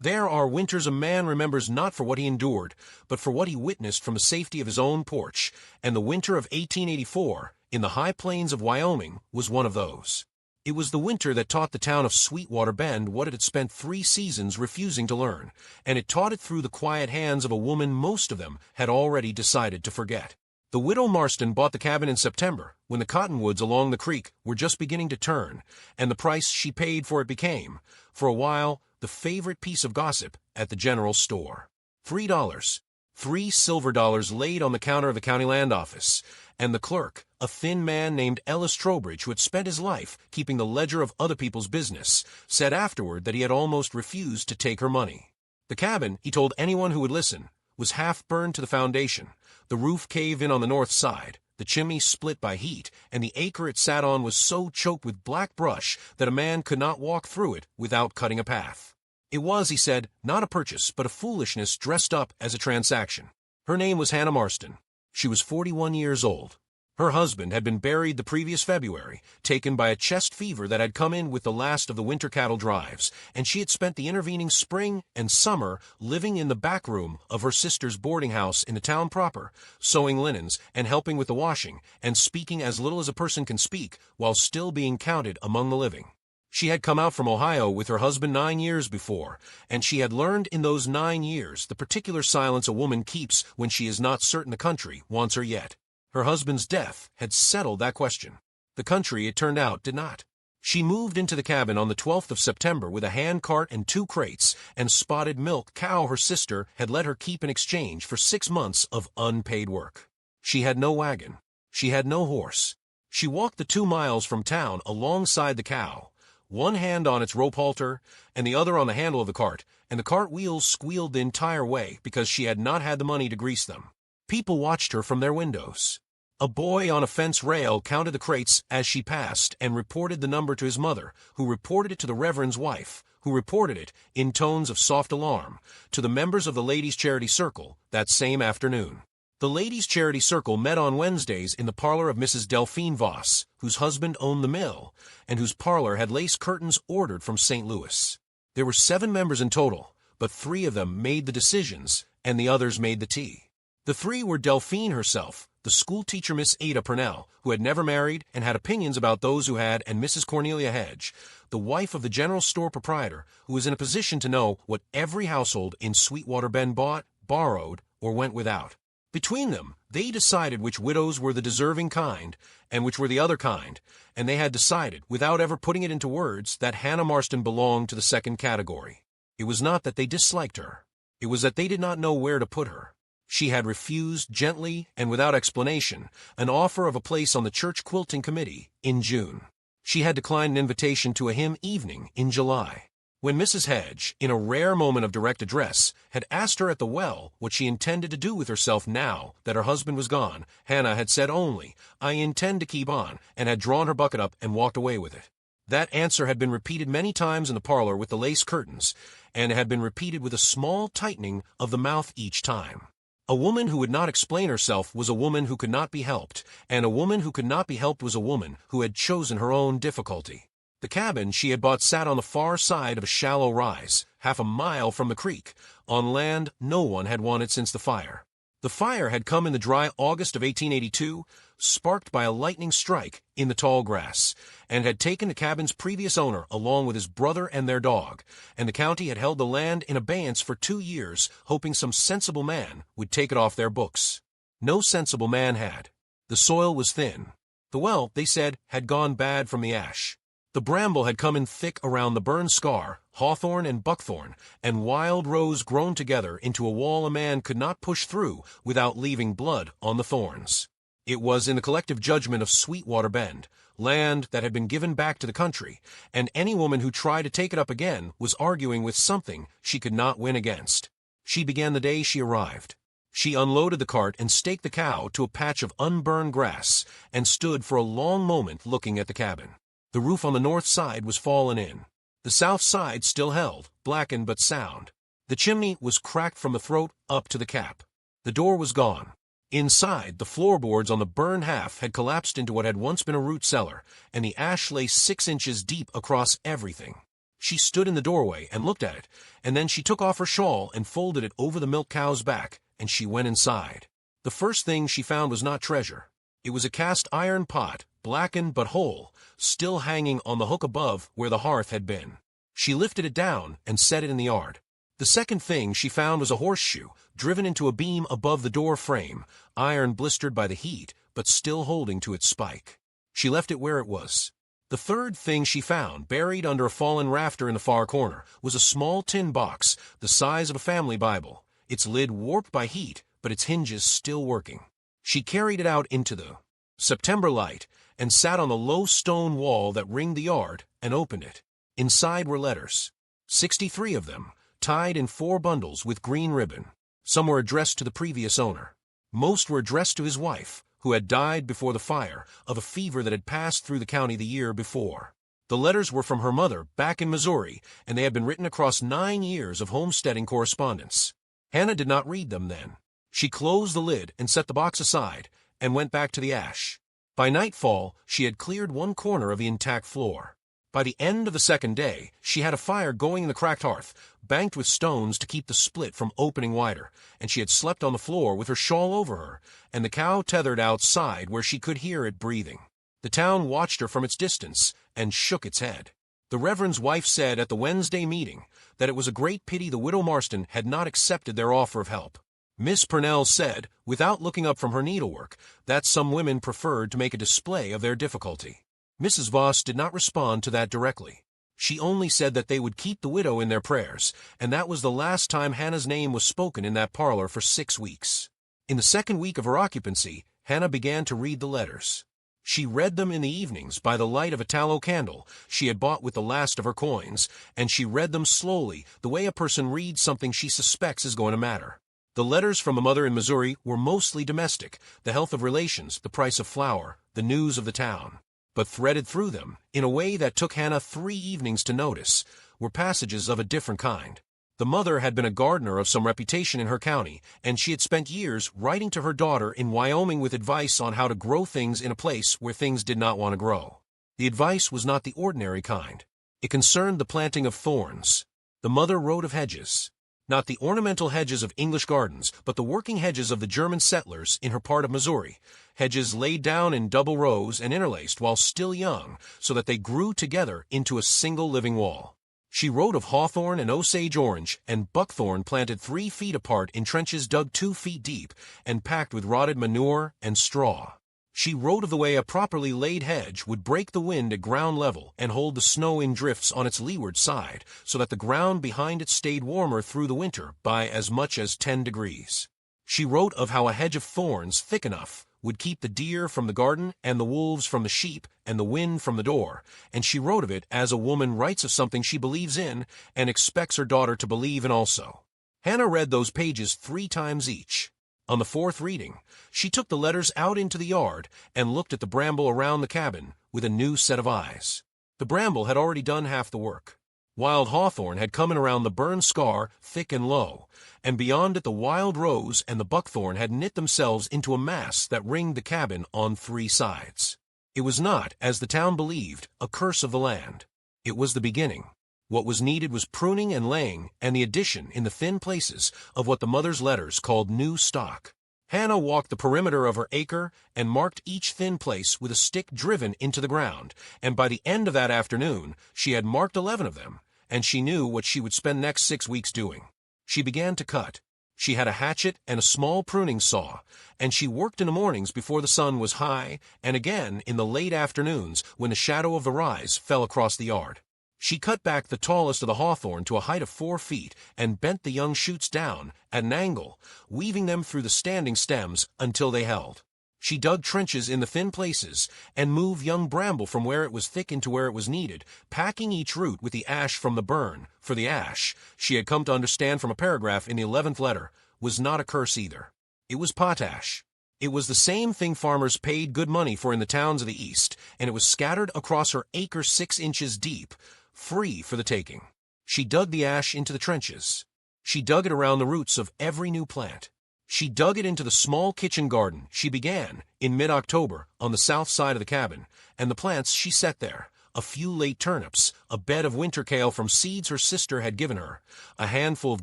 There are winters a man remembers not for what he endured, but for what he witnessed from the safety of his own porch, and the winter of 1884, in the high plains of Wyoming, was one of those. It was the winter that taught the town of Sweetwater Bend what it had spent 3 seasons refusing to learn, and it taught it through the quiet hands of a woman most of them had already decided to forget. The widow Marston bought the cabin in September, when the cottonwoods along the creek were just beginning to turn, and the price she paid for it became, for a while, the favorite piece of gossip at the general store. $3. 3 silver dollars laid on the counter of the county land office, and the clerk, a thin man named Ellis Trowbridge who had spent his life keeping the ledger of other people's business, said afterward that he had almost refused to take her money. The cabin, he told anyone who would listen, was half burned to the foundation, the roof caved in on the north side, the chimney split by heat, and the acre it sat on was so choked with black brush that a man could not walk through it without cutting a path. It was, he said, not a purchase, but a foolishness dressed up as a transaction. Her name was Hannah Marston. She was 41 years old. Her husband had been buried the previous February, taken by a chest fever that had come in with the last of the winter cattle drives, and she had spent the intervening spring and summer living in the back room of her sister's boarding house in the town proper, sewing linens and helping with the washing, and speaking as little as a person can speak while still being counted among the living. She had come out from Ohio with her husband 9 years before, and she had learned in those 9 years the particular silence a woman keeps when she is not certain the country wants her yet. Her husband's death had settled that question. The country, it turned out, did not. She moved into the cabin on the 12th of September with a hand cart and 2 crates, and spotted milk cow her sister had let her keep in exchange for 6 months of unpaid work. She had no wagon. She had no horse. She walked the 2 miles from town alongside the cow, one hand on its rope halter and the other on the handle of the cart, and the cart wheels squealed the entire way because she had not had the money to grease them. People watched her from their windows. A boy on a fence rail counted the crates as she passed and reported the number to his mother, who reported it to the Reverend's wife, who reported it, in tones of soft alarm, to the members of the Ladies' Charity Circle that same afternoon. The Ladies' Charity Circle met on Wednesdays in the parlor of Mrs. Delphine Voss, whose husband owned the mill, and whose parlor had lace curtains ordered from St. Louis. There were 7 members in total, but 3 of them made the decisions, and the others made the tea. The 3 were Delphine herself, the schoolteacher Miss Ada Purnell, who had never married and had opinions about those who had, and Mrs. Cornelia Hedge, the wife of the general store proprietor, who was in a position to know what every household in Sweetwater Bend bought, borrowed, or went without. Between them, they decided which widows were the deserving kind and which were the other kind, and they had decided, without ever putting it into words, that Hannah Marston belonged to the second category. It was not that they disliked her. It was that they did not know where to put her. She had refused, gently and without explanation, an offer of a place on the church quilting committee in June. She had declined an invitation to a hymn evening in July. When Mrs. Hedge, in a rare moment of direct address, had asked her at the well what she intended to do with herself now that her husband was gone, Hannah had said only, "I intend to keep on," and had drawn her bucket up and walked away with it. That answer had been repeated many times in the parlor with the lace curtains, and had been repeated with a small tightening of the mouth each time. A woman who would not explain herself was a woman who could not be helped, and a woman who could not be helped was a woman who had chosen her own difficulty. The cabin she had bought sat on the far side of a shallow rise, half a mile from the creek, on land no one had wanted since the fire. The fire had come in the dry August of 1882, sparked by a lightning strike in the tall grass, and had taken the cabin's previous owner along with his brother and their dog, and the county had held the land in abeyance for 2 years, hoping some sensible man would take it off their books. No sensible man had. The soil was thin. The well, they said, had gone bad from the ash. The bramble had come in thick around the burned scar, hawthorn and buckthorn, and wild rose grown together into a wall a man could not push through without leaving blood on the thorns. It was in the collective judgment of Sweetwater Bend, land that had been given back to the country, and any woman who tried to take it up again was arguing with something she could not win against. She began the day she arrived. She unloaded the cart and staked the cow to a patch of unburned grass, and stood for a long moment looking at the cabin. The roof on the north side was fallen in. The south side still held, blackened but sound. The chimney was cracked from the throat up to the cap. The door was gone. Inside, the floorboards on the burned half had collapsed into what had once been a root cellar, and the ash lay 6 inches deep across everything. She stood in the doorway and looked at it, and then she took off her shawl and folded it over the milk cow's back, and she went inside. The first thing she found was not treasure. It was a cast iron pot, blackened but whole, still hanging on the hook above where the hearth had been. She lifted it down and set it in the yard. The second thing she found was a horseshoe, driven into a beam above the door frame, iron blistered by the heat, but still holding to its spike. She left it where it was. The third thing she found, buried under a fallen rafter in the far corner, was a small tin box, the size of a family Bible, its lid warped by heat, but its hinges still working. She carried it out into the September light and sat on the low stone wall that ringed the yard and opened it. Inside were letters, 63 of them, tied in 4 bundles with green ribbon. Some were addressed to the previous owner. Most were addressed to his wife, who had died before the fire of a fever that had passed through the county the year before. The letters were from her mother back in Missouri, and they had been written across 9 years of homesteading correspondence. Hannah did not read them then. She closed the lid and set the box aside, and went back to the ash. By nightfall, she had cleared 1 corner of the intact floor. By the end of the second day, she had a fire going in the cracked hearth, banked with stones to keep the split from opening wider, and she had slept on the floor with her shawl over her, and the cow tethered outside where she could hear it breathing. The town watched her from its distance and shook its head. The Reverend's wife said at the Wednesday meeting that it was a great pity the widow Marston had not accepted their offer of help. Miss Purnell said, without looking up from her needlework, that some women preferred to make a display of their difficulty. Mrs. Voss did not respond to that directly. She only said that they would keep the widow in their prayers, and that was the last time Hannah's name was spoken in that parlor for 6 weeks. In the second week of her occupancy, Hannah began to read the letters. She read them in the evenings by the light of a tallow candle she had bought with the last of her coins, and she read them slowly, the way a person reads something she suspects is going to matter. The letters from a mother in Missouri were mostly domestic, the health of relations, the price of flour, the news of the town. But threaded through them, in a way that took Hannah 3 evenings to notice, were passages of a different kind. The mother had been a gardener of some reputation in her county, and she had spent years writing to her daughter in Wyoming with advice on how to grow things in a place where things did not want to grow. The advice was not the ordinary kind. It concerned the planting of thorns. The mother wrote of hedges. Not the ornamental hedges of English gardens, but the working hedges of the German settlers in her part of Missouri, hedges laid down in double rows and interlaced while still young, so that they grew together into a single living wall. She wrote of hawthorn and Osage orange and buckthorn planted 3 feet apart in trenches dug 2 feet deep and packed with rotted manure and straw. She wrote of the way a properly laid hedge would break the wind at ground level and hold the snow in drifts on its leeward side, so that the ground behind it stayed warmer through the winter by as much as 10 degrees. She wrote of how a hedge of thorns thick enough would keep the deer from the garden and the wolves from the sheep and the wind from the door, and she wrote of it as a woman writes of something she believes in and expects her daughter to believe in also. Hannah read those pages 3 times each. On the 4th reading, she took the letters out into the yard and looked at the bramble around the cabin with a new set of eyes. The bramble had already done half the work. Wild hawthorn had come in around the burn scar, thick and low, and beyond it the wild rose and the buckthorn had knit themselves into a mass that ringed the cabin on 3 sides. It was not, as the town believed, a curse of the land. It was the beginning. What was needed was pruning and laying and the addition in the thin places of what the mother's letters called new stock. Hannah walked the perimeter of her acre and marked each thin place with a stick driven into the ground, and by the end of that afternoon she had marked 11 of them, and she knew what she would spend next 6 weeks doing. She began to cut. She had a hatchet and a small pruning saw, and she worked in the mornings before the sun was high, and again in the late afternoons when the shadow of the rise fell across the yard. She cut back the tallest of the hawthorn to a height of 4 feet and bent the young shoots down at an angle, weaving them through the standing stems until they held. She dug trenches in the thin places and moved young bramble from where it was thick into where it was needed, packing each root with the ash from the burn, for the ash, she had come to understand from a paragraph in the 11th letter, was not a curse either. It was potash. It was the same thing farmers paid good money for in the towns of the East, and it was scattered across her acre 6 inches deep, free for the taking. She dug the ash into the trenches. She dug it around the roots of every new plant. She dug it into the small kitchen garden she began in mid-October on the south side of the cabin, and the plants she set there, a few late turnips, a bed of winter kale from seeds her sister had given her, a handful of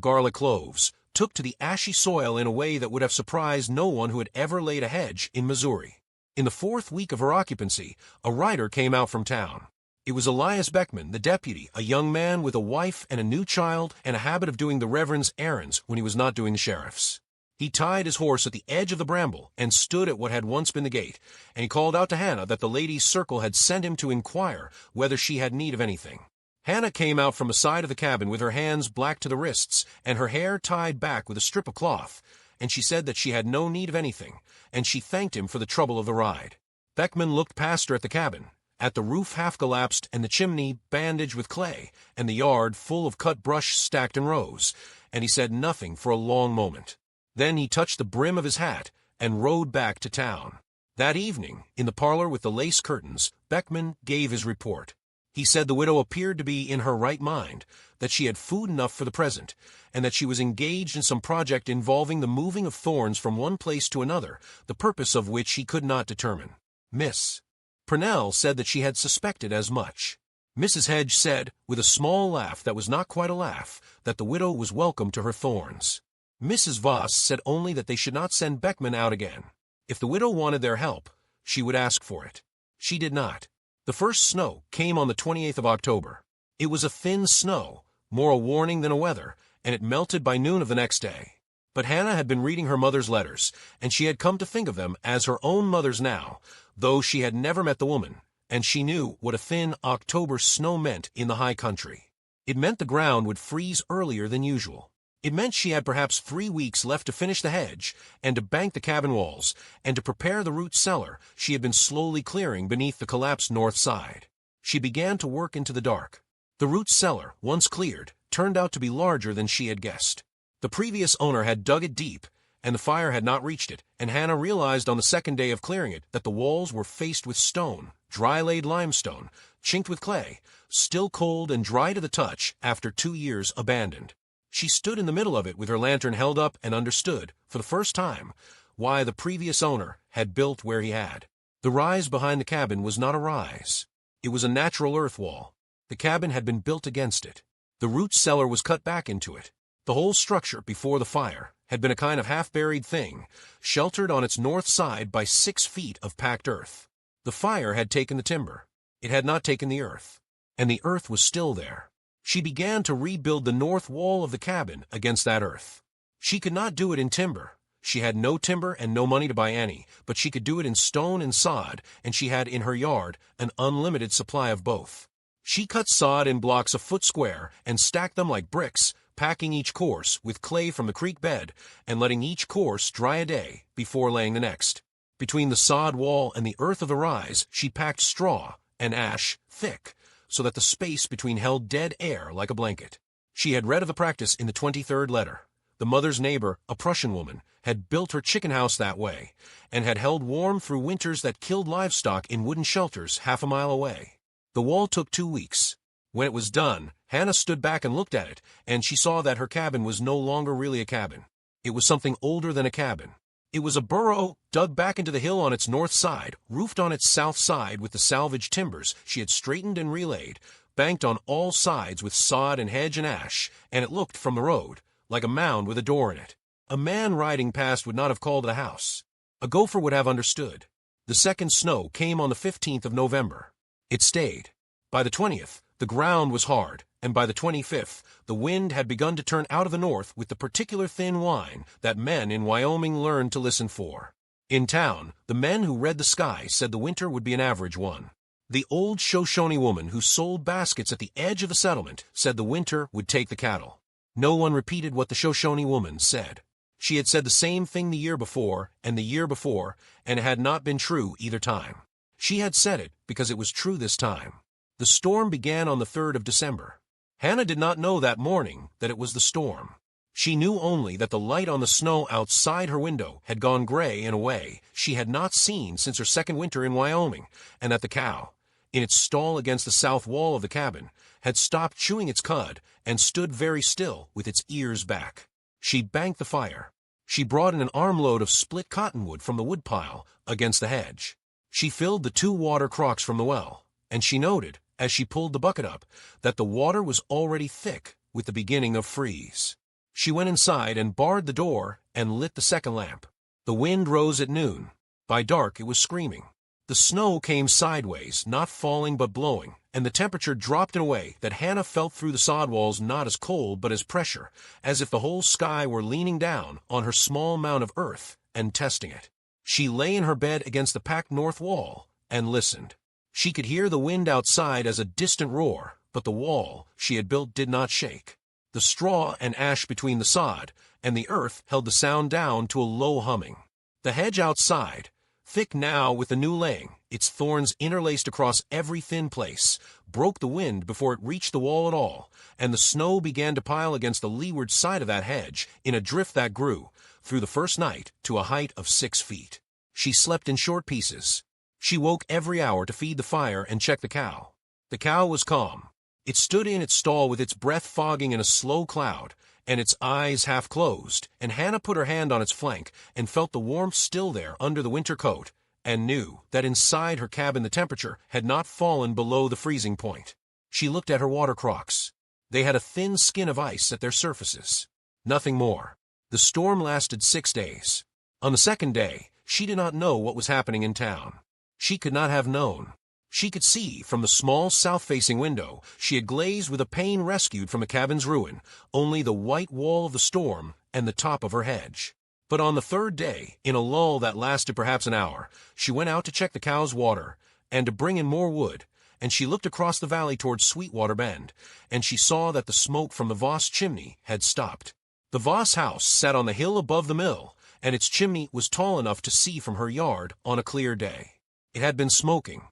garlic cloves, took to the ashy soil in a way that would have surprised no one who had ever laid a hedge in Missouri. In the 4th week of her occupancy, a rider came out from town. It was Elias Beckman, the deputy, a young man with a wife and a new child and a habit of doing the Reverend's errands when he was not doing the sheriff's. He tied his horse at the edge of the bramble and stood at what had once been the gate, and he called out to Hannah that the ladies' circle had sent him to inquire whether she had need of anything. Hannah came out from the side of the cabin with her hands black to the wrists and her hair tied back with a strip of cloth, and she said that she had no need of anything, and she thanked him for the trouble of the ride. Beckman looked past her at the cabin, at the roof half collapsed and the chimney bandaged with clay, and the yard full of cut brush stacked in rows, and he said nothing for a long moment. Then he touched the brim of his hat and rode back to town. That evening, in the parlor with the lace curtains, Beckman gave his report. He said the widow appeared to be in her right mind, that she had food enough for the present, and that she was engaged in some project involving the moving of thorns from one place to another, the purpose of which he could not determine. Miss Purnell said that she had suspected as much. Mrs. Hedge said, with a small laugh that was not quite a laugh, that the widow was welcome to her thorns. Mrs. Voss said only that they should not send Beckman out again. If the widow wanted their help, she would ask for it. She did not. The first snow came on the 28th of October. It was a thin snow, more a warning than a weather, and it melted by noon of the next day. But Hannah had been reading her mother's letters, and she had come to think of them as her own mother's now, though she had never met the woman, and she knew what a thin October snow meant in the high country. It meant the ground would freeze earlier than usual. It meant she had perhaps 3 weeks left to finish the hedge, and to bank the cabin walls, and to prepare the root cellar she had been slowly clearing beneath the collapsed north side. She began to work into the dark. The root cellar, once cleared, turned out to be larger than she had guessed. The previous owner had dug it deep, and the fire had not reached it, and Hannah realized on the second day of clearing it that the walls were faced with stone, dry-laid limestone, chinked with clay, still cold and dry to the touch after 2 years abandoned. She stood in the middle of it with her lantern held up and understood, for the first time, why the previous owner had built where he had. The rise behind the cabin was not a rise. It was a natural earth wall. The cabin had been built against it. The root cellar was cut back into it. The whole structure, before the fire, had been a kind of half-buried thing, sheltered on its north side by 6 feet of packed earth. The fire had taken the timber. It had not taken the earth. And the earth was still there. She began to rebuild the north wall of the cabin against that earth. She could not do it in timber. She had no timber and no money to buy any, but she could do it in stone and sod, and she had in her yard an unlimited supply of both. She cut sod in blocks a foot square and stacked them like bricks, packing each course with clay from the creek bed and letting each course dry a day before laying the next. Between the sod wall and the earth of the rise, she packed straw and ash thick, so that the space between held dead air like a blanket. She had read of the practice in the 23rd letter. The mother's neighbor, a Prussian woman, had built her chicken house that way, and had held warm through winters that killed livestock in wooden shelters half a mile away. The wall took 2 weeks. When it was done, Hannah stood back and looked at it, and she saw that her cabin was no longer really a cabin. It was something older than a cabin. It was a burrow dug back into the hill on its north side, roofed on its south side with the salvaged timbers she had straightened and relaid, banked on all sides with sod and hedge and ash, and it looked, from the road, like a mound with a door in it. A man riding past would not have called it a house. A gopher would have understood. The second snow came on the 15th of November. It stayed. By the 20th, the ground was hard, and by the 25th, the wind had begun to turn out of the north with the particular thin whine that men in Wyoming learned to listen for. In town, the men who read the sky said the winter would be an average one. The old Shoshone woman who sold baskets at the edge of the settlement said the winter would take the cattle. No one repeated what the Shoshone woman said. She had said the same thing the year before, and it had not been true either time. She had said it because it was true this time. The storm began on the 3rd of December. Hannah did not know that morning that it was the storm. She knew only that the light on the snow outside her window had gone gray in a way she had not seen since her second winter in Wyoming, and that the cow, in its stall against the south wall of the cabin, had stopped chewing its cud and stood very still with its ears back. She banked the fire. She brought in an armload of split cottonwood from the woodpile against the hedge. She filled the 2 water crocks from the well, and she noted, as she pulled the bucket up, that the water was already thick with the beginning of freeze. She went inside and barred the door and lit the second lamp. The wind rose at noon. By dark it was screaming. The snow came sideways, not falling but blowing, and the temperature dropped in a way that Hannah felt through the sod walls not as cold but as pressure, as if the whole sky were leaning down on her small mound of earth and testing it. She lay in her bed against the packed north wall and listened. She could hear the wind outside as a distant roar, but the wall she had built did not shake. The straw and ash between the sod and the earth held the sound down to a low humming. The hedge outside, thick now with the new laying, its thorns interlaced across every thin place, broke the wind before it reached the wall at all, and the snow began to pile against the leeward side of that hedge in a drift that grew, through the first night, to a height of 6 feet. She slept in short pieces. She woke every hour to feed the fire and check the cow. The cow was calm. It stood in its stall with its breath fogging in a slow cloud, and its eyes half closed, and Hannah put her hand on its flank and felt the warmth still there under the winter coat, and knew that inside her cabin the temperature had not fallen below the freezing point. She looked at her water crocks. They had a thin skin of ice at their surfaces. Nothing more. The storm lasted 6 days. On the second day, she did not know what was happening in town. She could not have known. She could see from the small south-facing window she had glazed with a pane rescued from a cabin's ruin, only the white wall of the storm and the top of her hedge. But on the third day, in a lull that lasted perhaps an hour, she went out to check the cow's water and to bring in more wood, and she looked across the valley towards Sweetwater Bend, and she saw that the smoke from the Voss chimney had stopped. The Voss house sat on the hill above the mill, and its chimney was tall enough to see from her yard on a clear day. It had been smoking.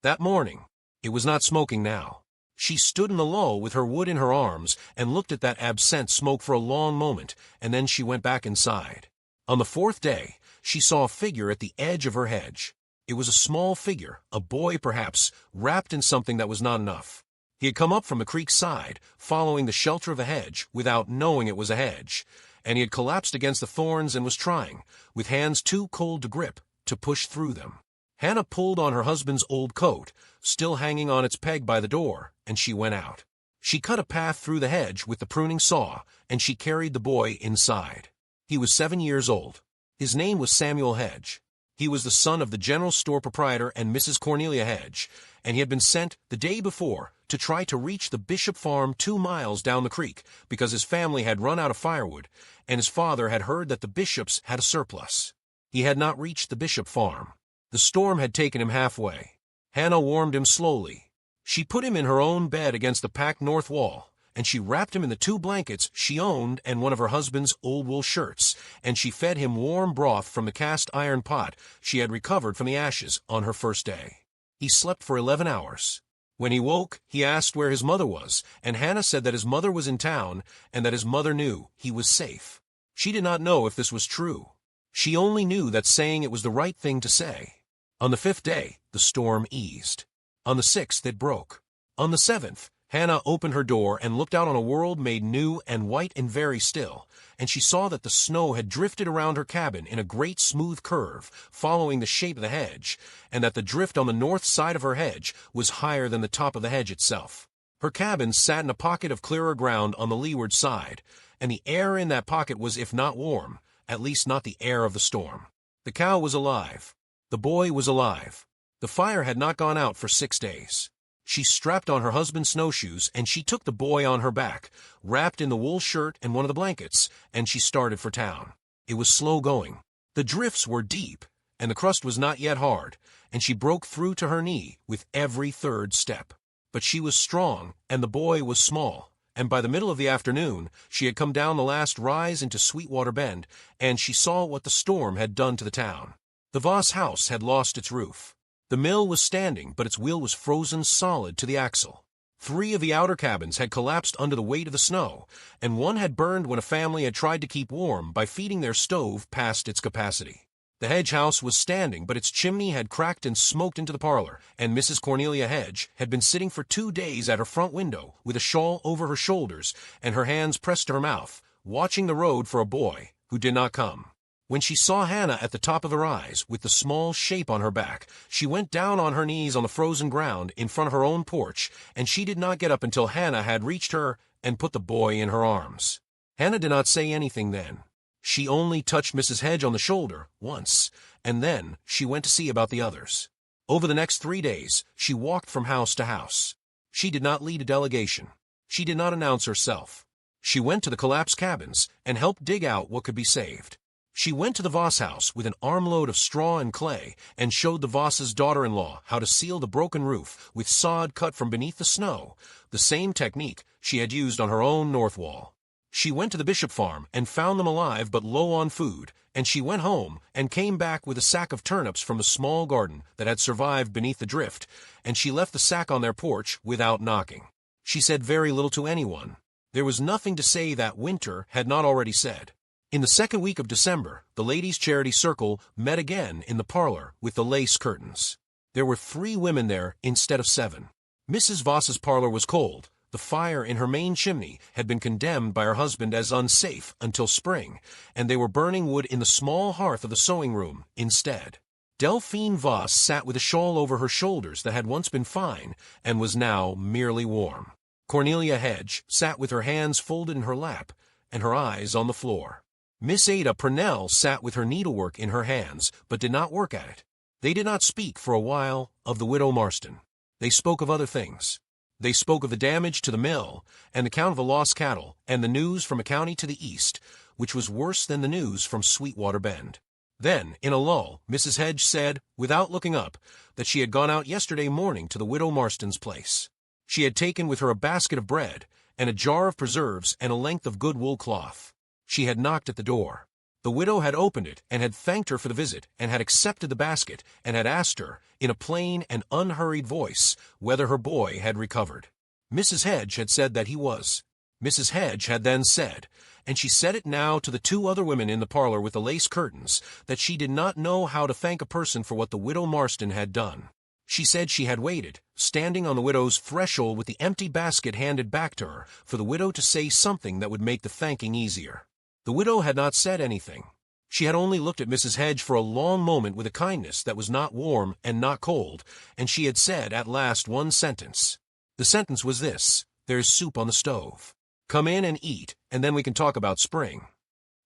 That morning, it was not smoking now. She stood in the lull with her wood in her arms and looked at that absent smoke for a long moment, and then she went back inside. On the fourth day, she saw a figure at the edge of her hedge. It was a small figure, a boy perhaps, wrapped in something that was not enough. He had come up from the creek's side, following the shelter of a hedge without knowing it was a hedge, and he had collapsed against the thorns and was trying, with hands too cold to grip, to push through them. Hannah pulled on her husband's old coat, still hanging on its peg by the door, and she went out. She cut a path through the hedge with the pruning saw, and she carried the boy inside. He was 7 years old. His name was Samuel Hedge. He was the son of the general store proprietor and Mrs. Cornelia Hedge, and he had been sent the day before to try to reach the Bishop farm 2 miles down the creek because his family had run out of firewood, and his father had heard that the Bishops had a surplus. He had not reached the Bishop farm. The storm had taken him halfway. Hannah warmed him slowly. She put him in her own bed against the packed north wall, and she wrapped him in the 2 blankets she owned and one of her husband's old wool shirts, and she fed him warm broth from the cast iron pot she had recovered from the ashes on her first day. He slept for 11 hours. When he woke, he asked where his mother was, and Hannah said that his mother was in town and that his mother knew he was safe. She did not know if this was true. She only knew that saying it was the right thing to say. On the 5th day, the storm eased. On the 6th, it broke. On the 7th, Hannah opened her door and looked out on a world made new and white and very still, and she saw that the snow had drifted around her cabin in a great smooth curve, following the shape of the hedge, and that the drift on the north side of her hedge was higher than the top of the hedge itself. Her cabin sat in a pocket of clearer ground on the leeward side, and the air in that pocket was, if not warm, at least not the air of the storm. The cow was alive. The boy was alive. The fire had not gone out for 6 days. She strapped on her husband's snowshoes, and she took the boy on her back, wrapped in the wool shirt and one of the blankets, and she started for town. It was slow going. The drifts were deep, and the crust was not yet hard, and she broke through to her knee with every third step. But she was strong, and the boy was small, and by the middle of the afternoon she had come down the last rise into Sweetwater Bend, and she saw what the storm had done to the town. The Voss house had lost its roof. The mill was standing, but its wheel was frozen solid to the axle. 3 of the outer cabins had collapsed under the weight of the snow, and one had burned when a family had tried to keep warm by feeding their stove past its capacity. The Hedge house was standing, but its chimney had cracked and smoked into the parlor, and Mrs. Cornelia Hedge had been sitting for 2 days at her front window with a shawl over her shoulders and her hands pressed to her mouth, watching the road for a boy who did not come. When she saw Hannah at the top of her rise, with the small shape on her back, she went down on her knees on the frozen ground in front of her own porch, and she did not get up until Hannah had reached her and put the boy in her arms. Hannah did not say anything then. She only touched Mrs. Hedge on the shoulder once, and then she went to see about the others. Over the next 3 days, she walked from house to house. She did not lead a delegation. She did not announce herself. She went to the collapsed cabins and helped dig out what could be saved. She went to the Voss house with an armload of straw and clay and showed the Voss's daughter-in-law how to seal the broken roof with sod cut from beneath the snow, the same technique she had used on her own north wall. She went to the Bishop farm and found them alive but low on food, and she went home and came back with a sack of turnips from the small garden that had survived beneath the drift, and she left the sack on their porch without knocking. She said very little to anyone. There was nothing to say that Winter had not already said. In the second week of December, the Ladies' Charity Circle met again in the parlor with the lace curtains. There were 3 women there instead of 7. Mrs. Voss's parlor was cold. The fire in her main chimney had been condemned by her husband as unsafe until spring, and they were burning wood in the small hearth of the sewing room instead. Delphine Voss sat with a shawl over her shoulders that had once been fine and was now merely warm. Cornelia Hedge sat with her hands folded in her lap and her eyes on the floor. Miss Ada Purnell sat with her needlework in her hands, but did not work at it. They did not speak for a while of the widow Marston. They spoke of other things. They spoke of the damage to the mill, and the count of the lost cattle, and the news from a county to the east, which was worse than the news from Sweetwater Bend. Then, in a lull, Mrs. Hedge said, without looking up, that she had gone out yesterday morning to the widow Marston's place. She had taken with her a basket of bread, and a jar of preserves, and a length of good wool cloth. She had knocked at the door. The widow had opened it and had thanked her for the visit and had accepted the basket and had asked her, in a plain and unhurried voice, whether her boy had recovered. Mrs. Hedge had said that he was. Mrs. Hedge had then said, and she said it now to the 2 other women in the parlor with the lace curtains, that she did not know how to thank a person for what the widow Marston had done. She said she had waited, standing on the widow's threshold with the empty basket handed back to her, for the widow to say something that would make the thanking easier. The widow had not said anything. She had only looked at Mrs. Hedge for a long moment with a kindness that was not warm and not cold, and she had said at last one sentence. The sentence was this: "There's soup on the stove. Come in and eat, and then we can talk about spring."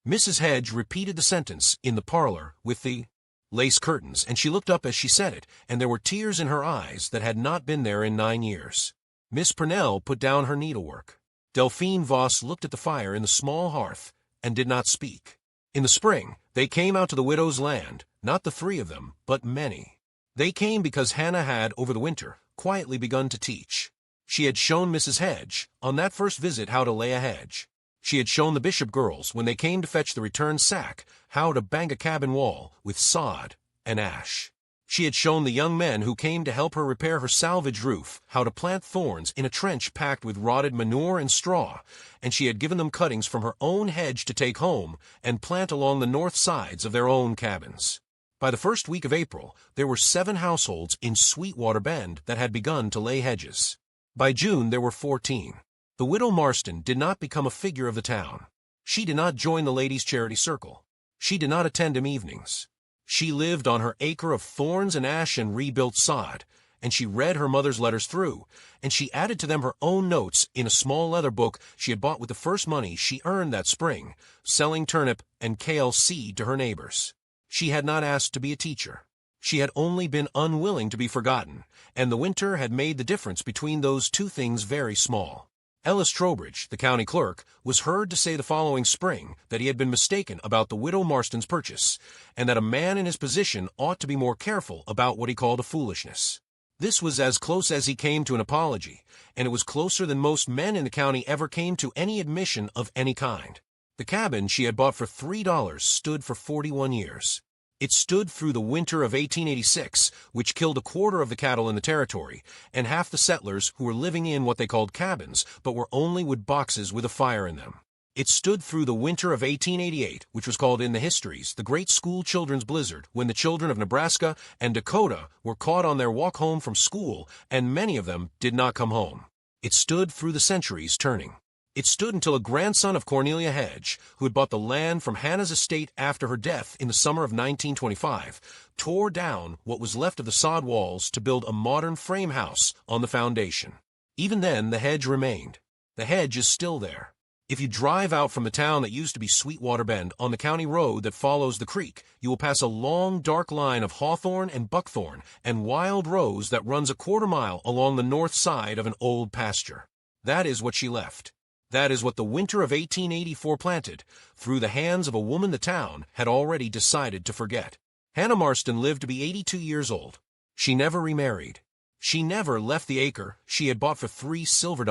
Mrs. Hedge repeated the sentence in the parlor with the lace curtains, and she looked up as she said it, and there were tears in her eyes that had not been there in 9 years. Miss Purnell put down her needlework. Delphine Voss looked at the fire in the small hearth and did not speak. In the spring, they came out to the widow's land, not the 3 of them, but many. They came because Hannah had, over the winter, quietly begun to teach. She had shown Mrs. Hedge, on that first visit, how to lay a hedge. She had shown the Bishop girls, when they came to fetch the return sack, how to bank a cabin wall with sod and ash. She had shown the young men who came to help her repair her salvage roof how to plant thorns in a trench packed with rotted manure and straw, and she had given them cuttings from her own hedge to take home and plant along the north sides of their own cabins. By the first week of April, there were 7 households in Sweetwater Bend that had begun to lay hedges. By June, there were 14. The widow Marston did not become a figure of the town. She did not join the Ladies' Charity Circle. She did not attend him evenings. She lived on her acre of thorns and ash and rebuilt sod, and she read her mother's letters through, and she added to them her own notes in a small leather book she had bought with the first money she earned that spring, selling turnip and kale seed to her neighbors. She had not asked to be a teacher. She had only been unwilling to be forgotten, and the winter had made the difference between those 2 things very small. Ellis Trowbridge, the county clerk, was heard to say the following spring that he had been mistaken about the widow Marston's purchase, and that a man in his position ought to be more careful about what he called a foolishness. This was as close as he came to an apology, and it was closer than most men in the county ever came to any admission of any kind. The cabin she had bought for $3 stood for 41 years. It stood through the winter of 1886, which killed a quarter of the cattle in the territory, and half the settlers who were living in what they called cabins, but were only wood boxes with a fire in them. It stood through the winter of 1888, which was called in the histories the Great School Children's Blizzard, when the children of Nebraska and Dakota were caught on their walk home from school, and many of them did not come home. It stood through the centuries turning. It stood until a grandson of Cornelia Hedge, who had bought the land from Hannah's estate after her death in the summer of 1925, tore down what was left of the sod walls to build a modern frame house on the foundation. Even then, the hedge remained. The hedge is still there. If you drive out from the town that used to be Sweetwater Bend on the county road that follows the creek, you will pass a long, dark line of hawthorn and buckthorn and wild rose that runs a quarter-mile along the north side of an old pasture. That is what she left. That is what the winter of 1884 planted, through the hands of a woman the town had already decided to forget. Hannah Marston lived to be 82 years old. She never remarried. She never left the acre she had bought for $3 silver,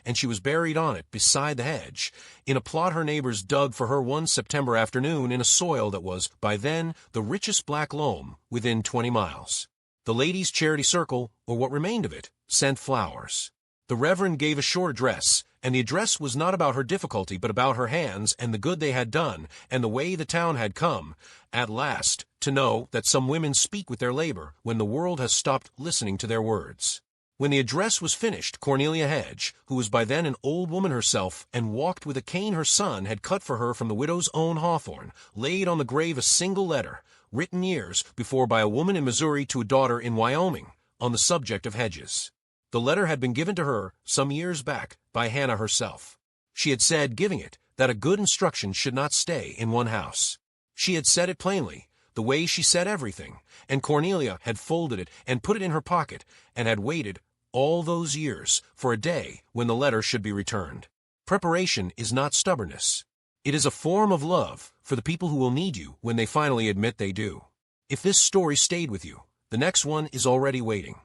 and she was buried on it beside the hedge, in a plot her neighbors dug for her one September afternoon in a soil that was, by then, the richest black loam within 20 miles. The Ladies' Charity Circle, or what remained of it, sent flowers. The Reverend gave a short address, and the address was not about her difficulty but about her hands and the good they had done, and the way the town had come, at last, to know that some women speak with their labor when the world has stopped listening to their words. When the address was finished, Cornelia Hedge, who was by then an old woman herself and walked with a cane her son had cut for her from the widow's own hawthorn, laid on the grave a single letter, written years before by a woman in Missouri to a daughter in Wyoming, on the subject of hedges. The letter had been given to her, some years back, by Hannah herself. She had said, giving it, that a good instruction should not stay in one house. She had said it plainly, the way she said everything, and Cornelia had folded it and put it in her pocket, and had waited all those years for a day when the letter should be returned. Preparation is not stubbornness. It is a form of love for the people who will need you when they finally admit they do. If this story stayed with you, the next one is already waiting.